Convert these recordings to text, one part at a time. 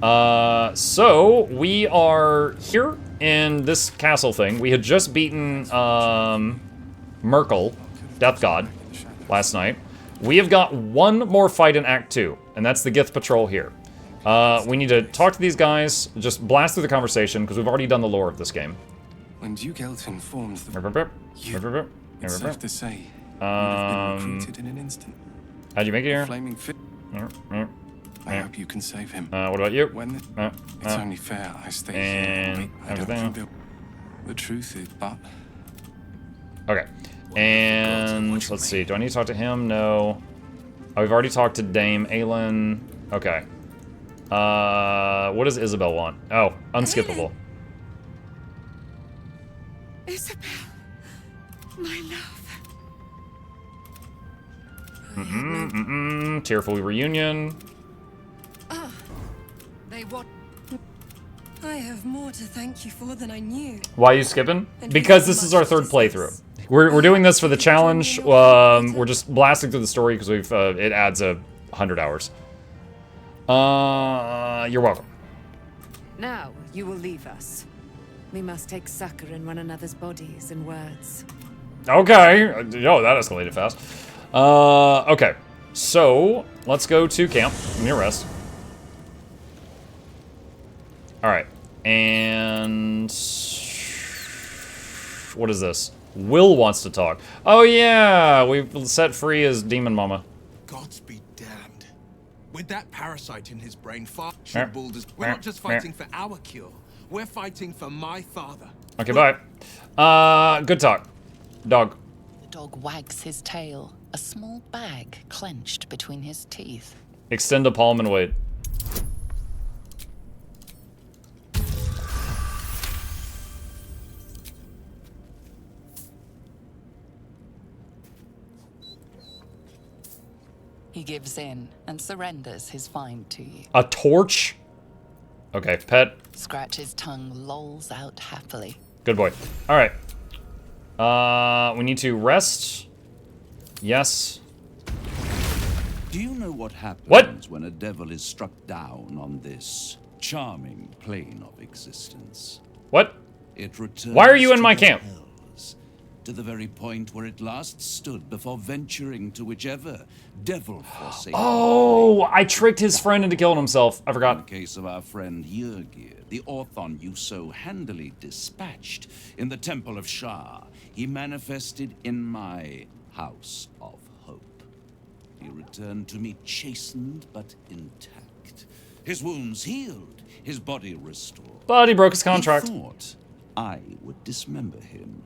So we are here in this castle thing. We had just beaten Merkel, Death God, last night. We have got one more fight in Act 2, and that's the Gith Patrol here. We need to talk to these guys, just blast through the conversation, because we've already done the lore of this game. When Duke Elton formed the... It's safe to say, you'd have been recruited in an instant. How'd you make it here? Flaming fit. I hope you can save him. What about you? It's only fair I stay and here. I don't rebuild. The truth is, but... Okay. And let's see. Do I need to talk to him? No. Oh, we've already talked to Dame Aelin. Okay. What does Isabel want? Oh, unskippable. Isabel, my love. Tearful reunion. They want. I have more to thank you for than I knew. Why are you skipping? Because this is our third playthrough. We're doing this for the challenge. We're just blasting through the story because we've it adds 100 hours. You're welcome. Now you will leave us. We must take succor in one another's bodies and words. Okay. Yo, that escalated fast. Okay. So let's go to camp. Near rest. All right. And what is this? Will wants to talk. Oh yeah, we've set free his demon mama. Gods be damned. With that parasite in his brain, Baldur's. We're not just fighting for our cure. We're fighting for my father. Okay, bye. Good talk. Dog. The dog wags his tail, a small bag clenched between his teeth. Extend a palm and wait. He gives in and surrenders his find to you. A torch? Okay, pet. Scratch's tongue lolls out happily. Good boy. All right. We need to rest. Yes. Do you know what happens when a devil is struck down on this charming plane of existence? What? It returns. Why are you in my camp? To the very point where it last stood before venturing to whichever devil-forsaken. Oh, I tricked his friend into killing himself. I forgot. In the case of our friend Yrgir, the Orthon you so handily dispatched in the Temple of Shah, he manifested in my House of Hope. He returned to me chastened but intact. His wounds healed, his body restored. But he broke his contract. He thought I would dismember him.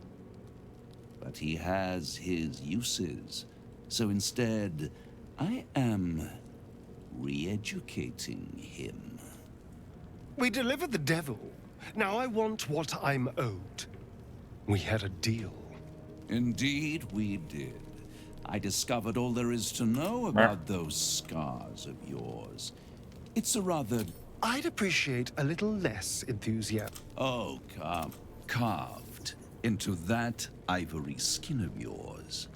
But he has his uses. So instead, I am re-educating him. We delivered the devil. Now I want what I'm owed. We had a deal. Indeed, we did. I discovered all there is to know about those scars of yours. It's a rather... I'd appreciate a little less enthusiasm. Oh, carved into that ivory skin of yours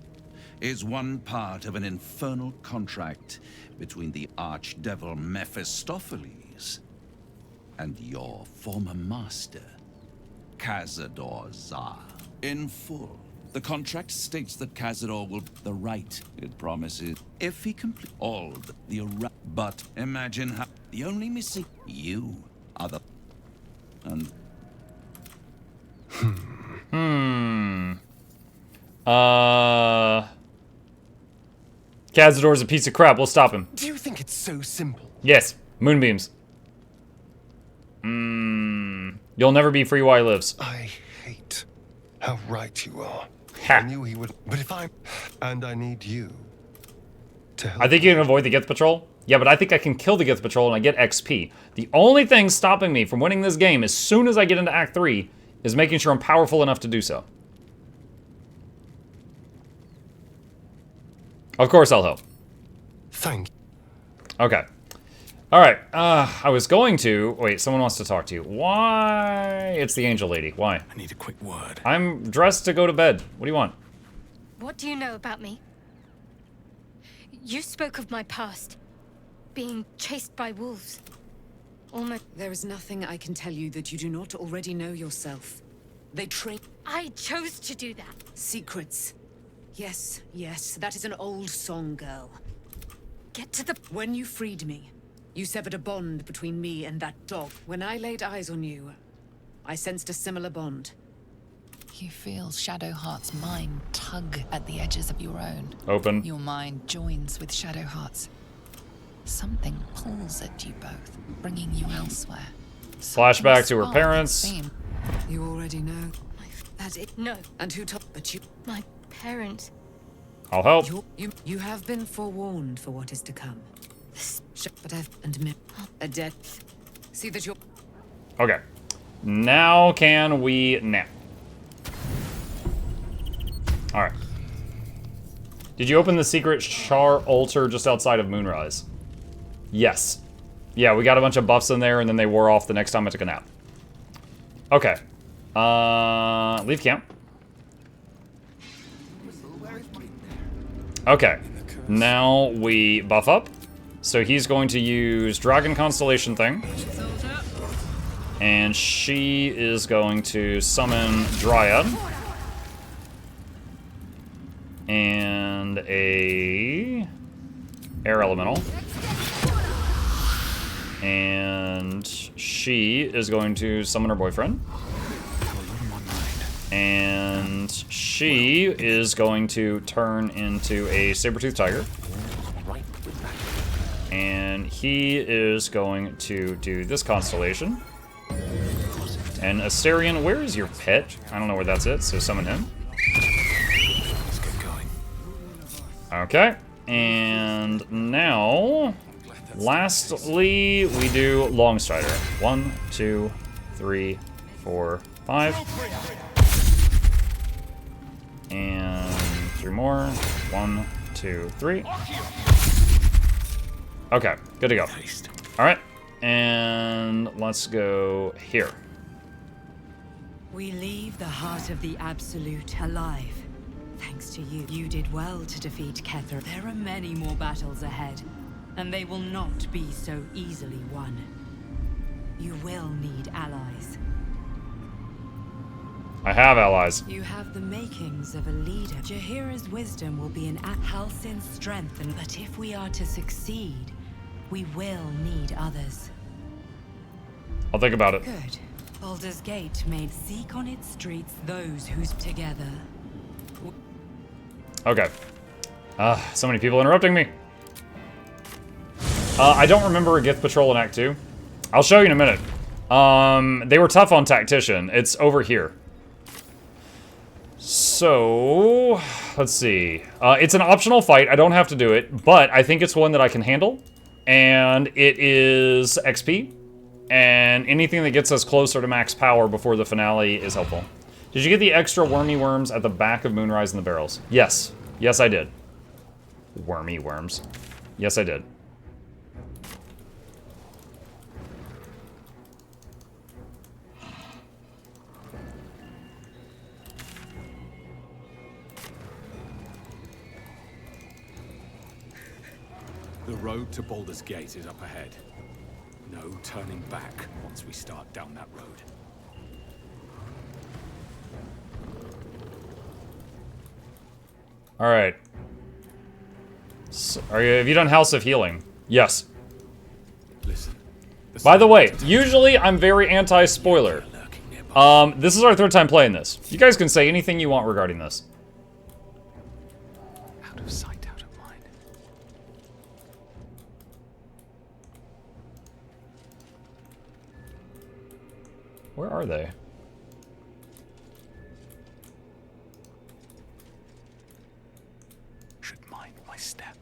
is one part of an infernal contract between the archdevil Mephistopheles and your former master, Cazador Zar. In full, the contract states that Cazador will the right it promises if he completes all the but imagine how the only missing you are the and Cazador's a piece of crap. We'll stop him. Do you think it's so simple? Yes. Moonbeams. You'll never be free while he lives. I hate how right you are. Ha. I knew he would, but if I'm... And I need you to help. I think you can avoid the Gith Patrol. Yeah, but I think I can kill the Gith Patrol and I get XP. The only thing stopping me from winning this game as soon as I get into Act 3 is making sure I'm powerful enough to do so. Of course I'll help. Thank you. Okay. Alright, I was going to... Wait, someone wants to talk to you. Why? It's the angel lady. Why? I need a quick word. I'm dressed to go to bed. What do you want? What do you know about me? You spoke of my past. Being chased by wolves. almost... There is nothing I can tell you that you do not already know yourself. They train... I chose to do that. Secrets. Yes, yes, that is an old song, girl. Get to the... When you freed me, you severed a bond between me and that dog. When I laid eyes on you, I sensed a similar bond. You feel Shadowheart's mind tug at the edges of your own. Open. Your mind joins with Shadowheart's. Something pulls at you both, bringing you elsewhere. Flashback to her parents. You already know. That's it. No. And who told? But you. My parents. I'll help. You have been forewarned for what is to come. But I've and a death. See that you're. Okay. Now can we nap? All right. Did you open the secret Char altar just outside of Moonrise? Yes. Yeah, we got a bunch of buffs in there, and then they wore off the next time I took a nap. Okay. Leave camp. Okay. Now we buff up. So he's going to use Dragon Constellation thing. And she is going to summon Dryad. And a Air Elemental. And she is going to summon her boyfriend. And she is going to turn into a saber-toothed tiger. And he is going to do this constellation. And Astarion, where is your pet? I don't know where that's it, so summon him. Let's get going. Okay. And now, lastly, we do Longstrider. 1, 2, 3, 4, 5. And 3 more. 1, 2, 3. Okay, good to go. Alright, and let's go here. We leave the heart of the Absolute alive. Thanks to you. You did well to defeat Kethra. There are many more battles ahead, and they will not be so easily won. You will need allies. I have allies. You have the makings of a leader. Jaheira's wisdom will be an Halsin's strength, but if we are to succeed, we will need others. I'll think about it. Good. Baldur's Gate made seek on its streets those who's together. Okay. So many people interrupting me. I don't remember a Gift Patrol in Act 2. I'll show you in a minute. They were tough on Tactician. It's over here. So, let's see. It's an optional fight. I don't have to do it, but I think it's one that I can handle. And it is XP. And anything that gets us closer to max power before the finale is helpful. Did you get the extra wormy worms at the back of Moonrise in the barrels? Yes. Yes, I did. Wormy worms. Yes, I did. The road to Baldur's Gate is up ahead. No turning back once we start down that road. All right. So, have you done House of Healing? Yes. Listen. By the way, usually I'm very anti-spoiler. This is our 3rd time playing this. You guys can say anything you want regarding this. Out of sight, out of mind. Where are they? Should mind my step.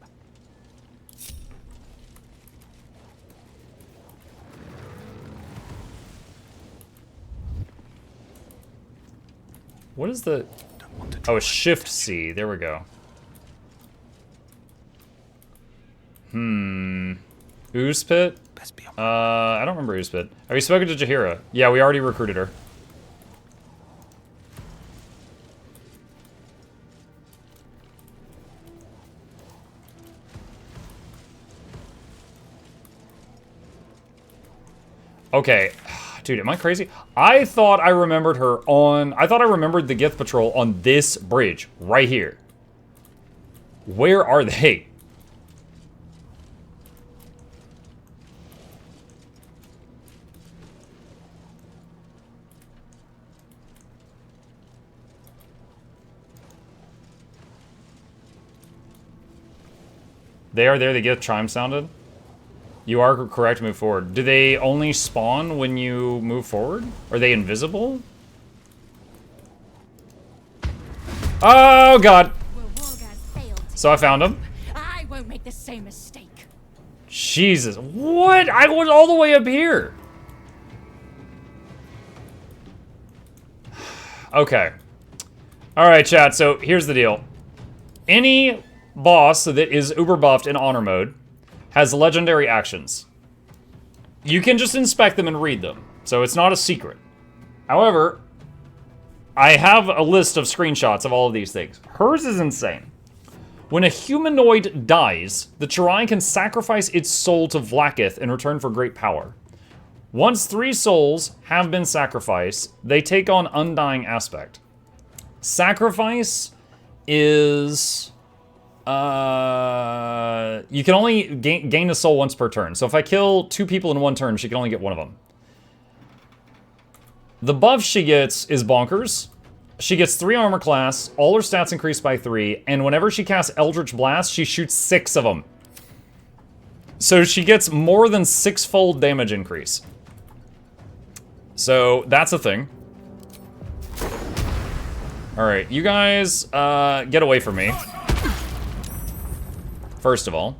What is the... Oh, Shift C. There we go. Ooze Pit? I don't remember Ooze Pit. Have you spoken to Jaheira? Yeah, we already recruited her. Okay. Dude, am I crazy? I thought I remembered her on... I thought I remembered the Gith Patrol on this bridge. Right here. Where are they? They are there. The Gith chime sounded. You are correct. Move forward. Do they only spawn when you move forward? Are they invisible? Oh, God. So I found him. I won't make the same mistake. Jesus. What? I was all the way up here. Okay. All right, chat. So here's the deal. Any boss that is uber buffed in honor mode has legendary actions. You can just inspect them and read them, so it's not a secret. However, I have a list of screenshots of all of these things. Hers is insane. When a humanoid dies, the Chirai can sacrifice its soul to Vlaakith in return for great power. Once 3 souls have been sacrificed, they take on Undying Aspect. Sacrifice is... you can only gain a soul once per turn. So if I kill 2 people in 1 turn, she can only get 1 of them. The buff she gets is bonkers. She gets 3 armor class, all her stats increase by 3, and whenever she casts Eldritch Blast, she shoots 6 of them. So she gets more than 6-fold damage increase. So that's a thing. Alright, you guys, get away from me. First of all.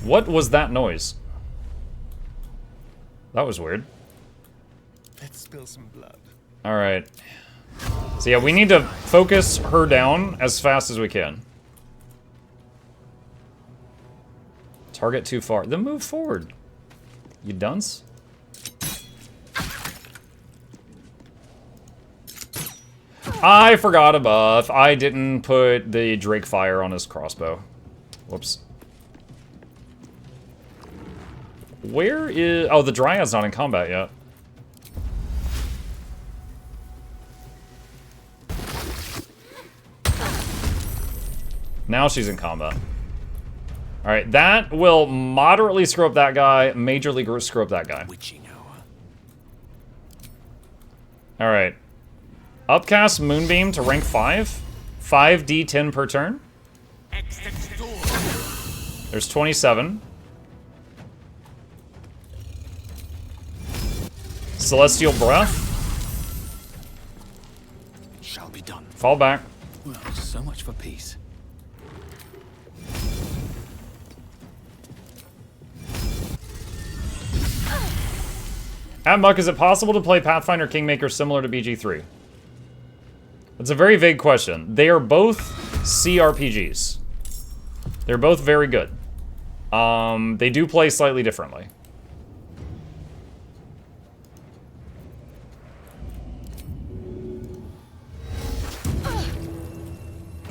What was that noise? That was weird. Let's spill some blood. Alright. So yeah, we need to focus her down as fast as we can. Target too far. Then move forward. You dunce? I forgot a buff. I didn't put the Drake Fire on his crossbow. Whoops. Where is... Oh, the Dryad's not in combat yet. Now she's in combat. Alright, that will moderately screw up that guy, majorly screw up that guy. Alright. Upcast Moonbeam to rank 5. 5d10 per turn. There's 27. Celestial Breath. Shall be done. Fall back. Well, so much for peace. Muck, is it possible to play Pathfinder Kingmaker similar to BG3? That's a very vague question. They are both CRPGs. They're both very good. They do play slightly differently.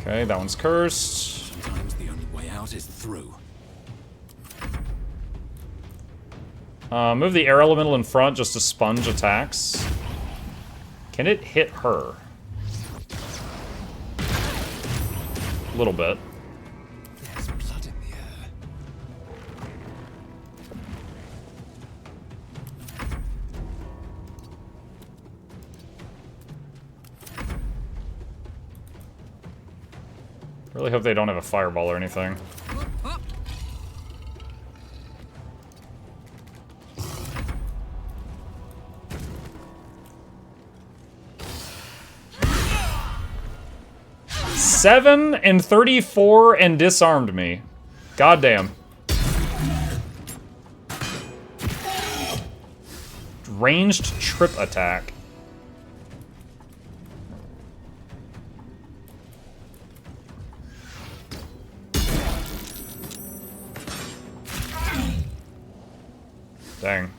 Okay, that one's cursed. Sometimes the only way out is through. Move the air elemental in front just to sponge attacks. Can it hit her? A little bit. There's blood in the air. Really hope they don't have a fireball or anything. $7 and 34 and disarmed me. Goddamn. Ranged trip attack. Dang.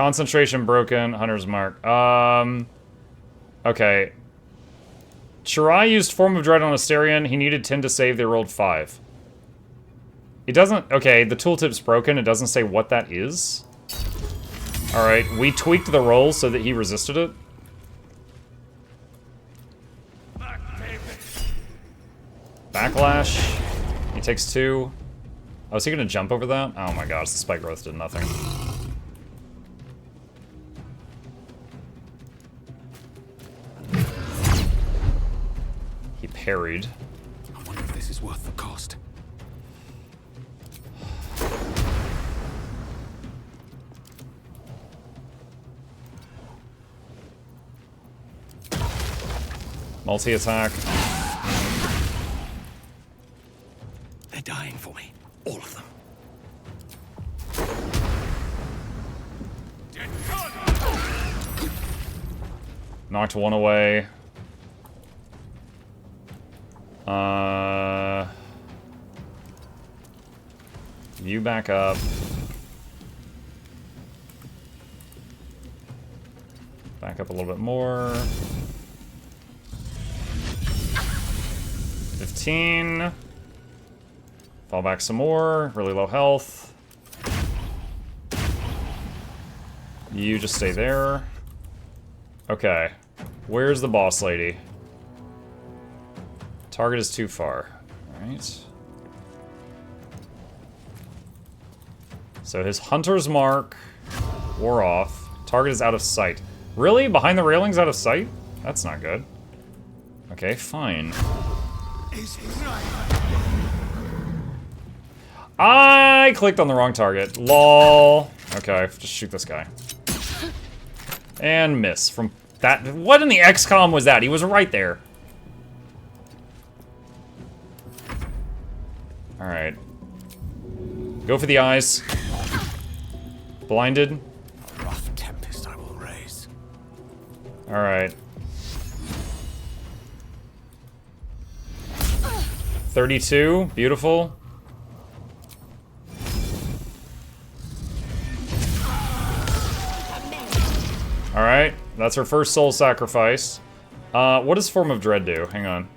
Concentration broken. Hunter's mark. Okay. Shirai used Form of Dread on Asterion. He needed 10 to save. They rolled 5. It doesn't... Okay, the tooltip's broken. It doesn't say what that is. Alright, we tweaked the roll so that he resisted it. Backlash. He takes 2. Oh, is he gonna jump over that? Oh my gosh, the spike growth did nothing. He parried. I wonder if this is worth the cost. Multi-attack. They're dying for me. All of them. Knocked 1 away. You back up. Back up a little bit more. 15. Fall back some more. Really low health. You just stay there. Okay. Where's the boss lady? Target is too far. Alright. So his hunter's mark wore off. Target is out of sight. Really? Behind the railings out of sight? That's not good. Okay, fine. I clicked on the wrong target. LOL. Okay, just shoot this guy. And miss from that. What in the XCOM was that? He was right there. Alright. Go for the eyes. Blinded. A rough tempest I will raise. Alright. 32. Beautiful. Alright. That's her first soul sacrifice. What does Form of Dread do? Hang on.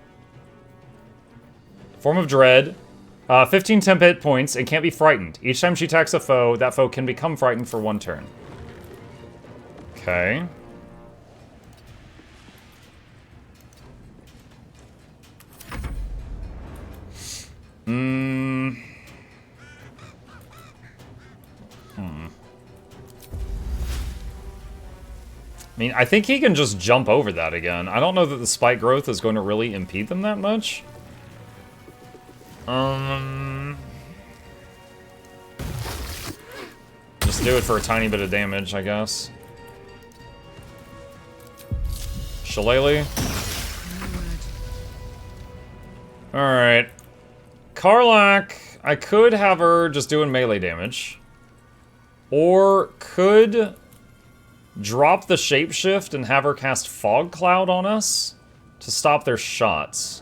Form of Dread. 15 temp hit points and can't be frightened. Each time she attacks a foe, that foe can become frightened for 1 turn. Okay. I mean, I think he can just jump over that again. I don't know that the spike growth is going to really impede them that much. Just do it for a tiny bit of damage, I guess. Shillelagh. Alright. Karlach, I could have her just doing melee damage. Or could drop the shapeshift and have her cast Fog Cloud on us to stop their shots.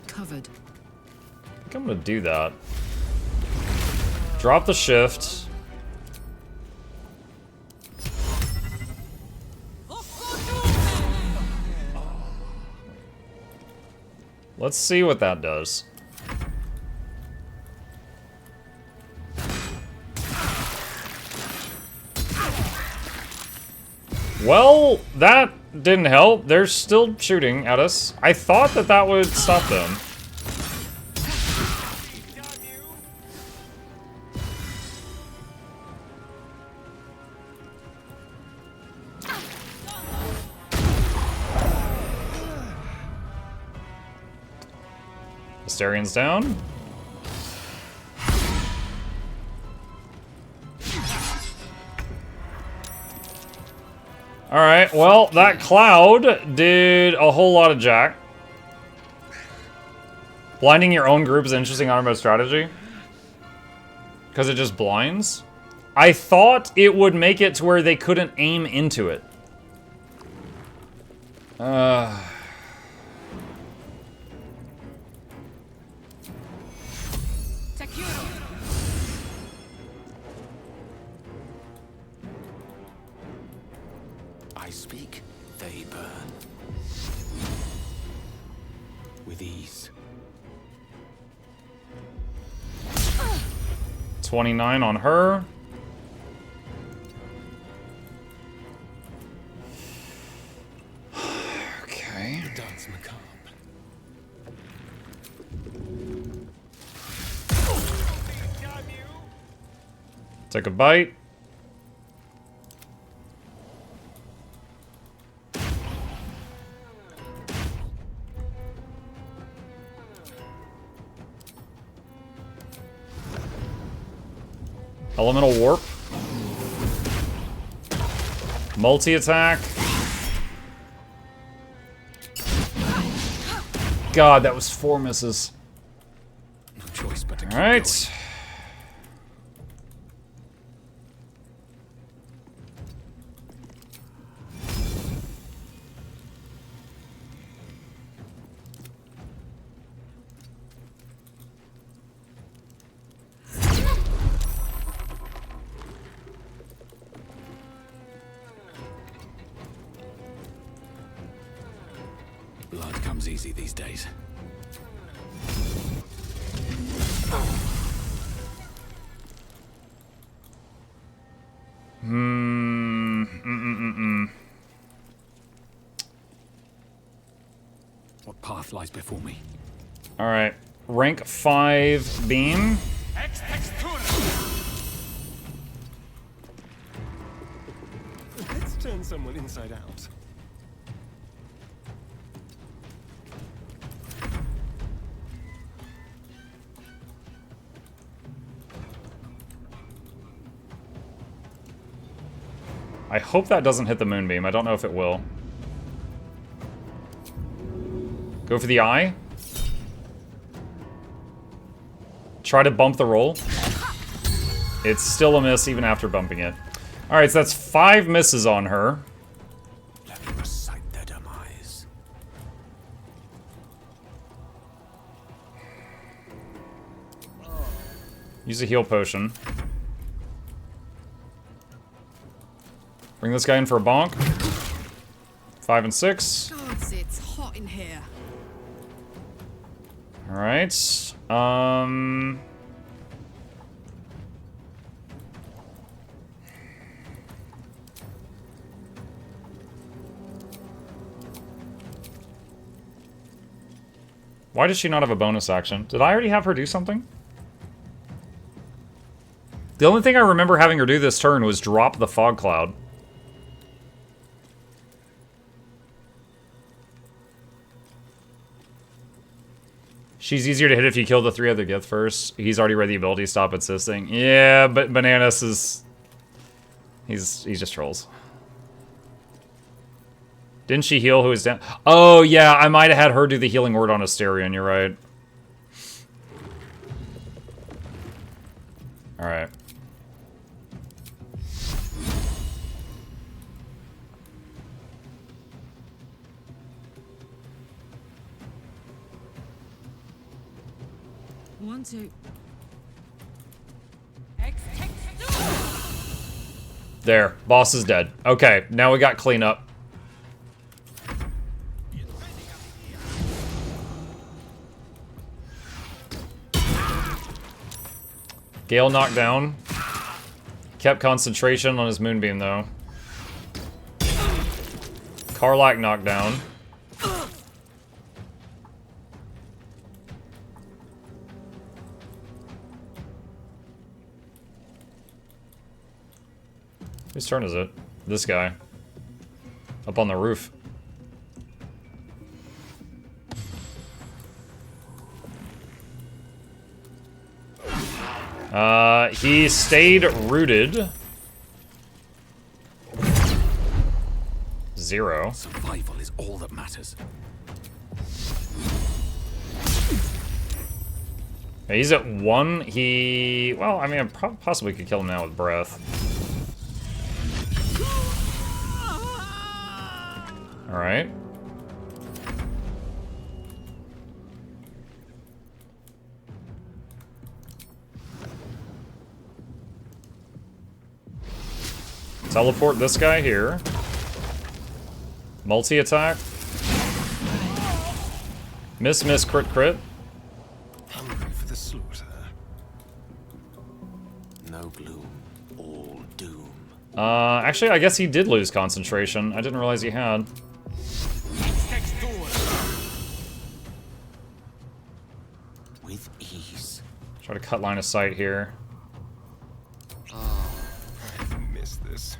Covered. I think I'm gonna do that. Drop the shift. Let's see what that does. Well, that didn't help. They're still shooting at us. I thought that that would stop them. Astarion's down. Alright, well, that cloud did a whole lot of jack. Blinding your own group is an interesting armor strategy. Because it just blinds. I thought it would make it to where they couldn't aim into it. I speak, they burn. With ease. 29 on her. Okay. The dance macabre. Take a bite. Elemental Warp. Multi-attack. God, that was 4 misses. No choice but to keep Alright. going. Blood comes easy these days. What path lies before me? Alright. Rank 5 beam. Let's turn someone inside out. I hope that doesn't hit the moonbeam. I don't know if it will. Go for the eye. Try to bump the roll. It's still a miss even after bumping it. Alright, so that's 5 misses on her. Let me recite their demise. Use a heal potion. Bring this guy in for a bonk. 5 and 6. Gods, it's hot in here. Alright. Why does she not have a bonus action? Did I already have her do something? The only thing I remember having her do this turn was drop the fog cloud. She's easier to hit if you kill the 3 other Gith first. He's already read the ability, stop insisting. Yeah, but Bananas is... He just trolls. Didn't she heal who was down? Oh, yeah, I might have had her do the healing word on Asterion, you're right. Alright. Want to. There, boss is dead. Okay, now we got cleanup. Gale knocked down. Kept concentration on his moonbeam though. Karlach knocked down. Whose turn is it? This guy. Up on the roof. He stayed rooted. 0. Survival is all that matters. He's at 1. He... Well, I mean, I possibly could kill him now with breath. Alright. Teleport this guy here. Multi-attack. Miss, miss, crit, crit. Hungry for the slaughter. No gloom, all doom. Actually, I guess he did lose concentration. I didn't realize he had. With ease. Try to cut line of sight here. Oh, I missed this.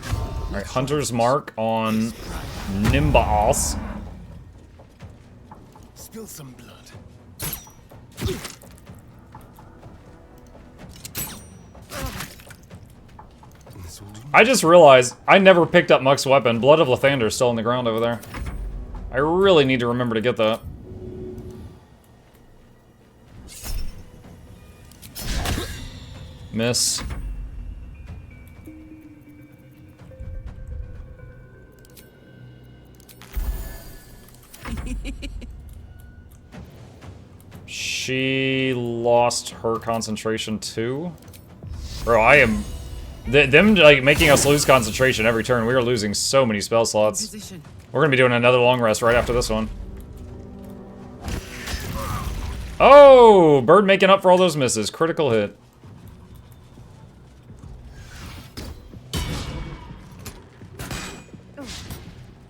Alright, Hunter's Mark on Nimbaos. Spill some blood. I just realized I never picked up Muck's weapon. Blood of Lathander is still on the ground over there. I really need to remember to get that. Miss. She lost her concentration too? Bro, I am... them, like, making us lose concentration every turn. We are losing so many spell slots. Position. We're gonna be doing another long rest right after this one. Oh! Bird making up for all those misses. Critical hit.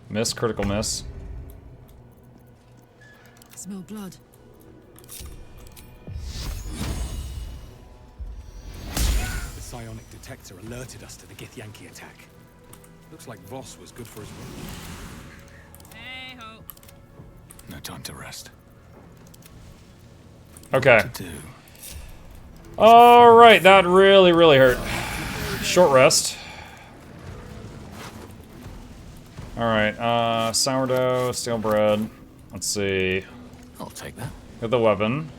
Miss, critical miss. Smell blood. The psionic detector alerted us to the Githyanki attack. Looks like Voss was good for his work. Hey-ho. No time to rest. Okay. To do. Alright, that really, really hurt. Short rest. Alright, sourdough, stale bread. Let's see. I'll take that. Get the weapon.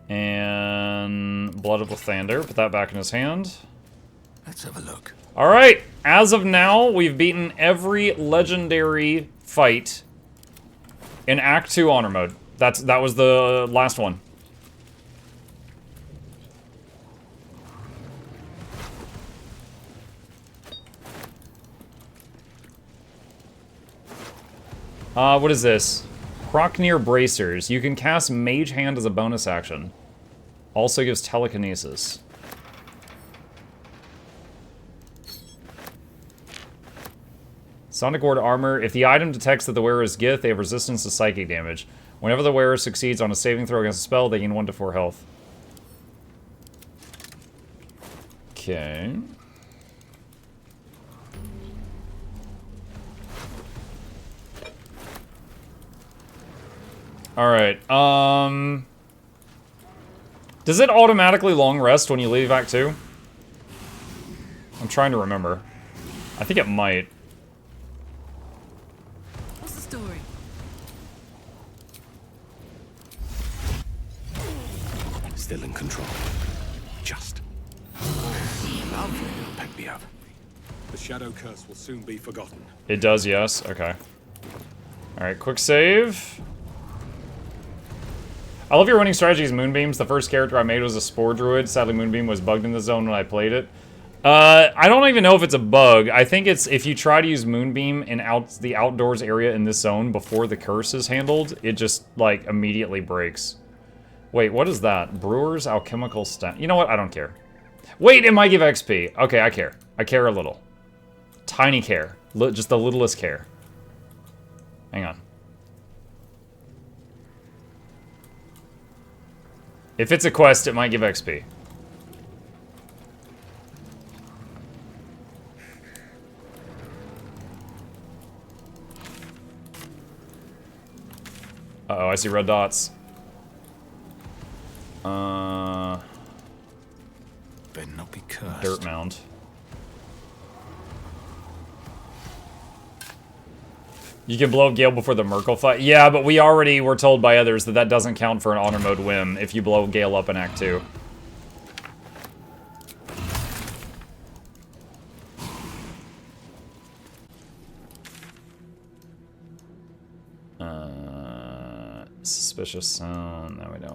And Blood of Lathander. Put that back in his hand. Let's have a look. Alright, as of now, we've beaten every legendary fight in Act 2 Honor Mode. That was the last one. What is this? Kroknir Bracers. You can cast Mage Hand as a bonus action. Also gives telekinesis. Sonic Ward Armor. If the item detects that the wearer is Gith, they have resistance to psychic damage. Whenever the wearer succeeds on a saving throw against a spell, they gain 1 to 4 health. Okay. Alright, does it automatically long rest when you leave Act 2? I'm trying to remember. I think it might. What's the story? Still in control. Just. Pick me up. The Shadow Curse will soon be forgotten. It does, yes. Okay. Alright, quick save. I love your winning strategies, Moonbeams. The first character I made was a Spore Druid. Sadly, Moonbeam was bugged in the zone when I played it. I don't even know if it's a bug. I think it's if you try to use Moonbeam in the outdoors area in this zone before the curse is handled, it just, like, immediately breaks. Wait, what is that? Brewer's Alchemical Stat. You know what? I don't care. Wait, it might give XP. Okay, I care. I care a little. Tiny care. Just the littlest care. Hang on. If it's a quest, it might give XP. Uh-oh, I see red dots. Better not be cursed. Dirt mound. You can blow up Gale before the Merkle fight. Yeah, but we already were told by others that that doesn't count for an Honor Mode whim if you blow Gale up in Act 2. Suspicious sound. No, we don't.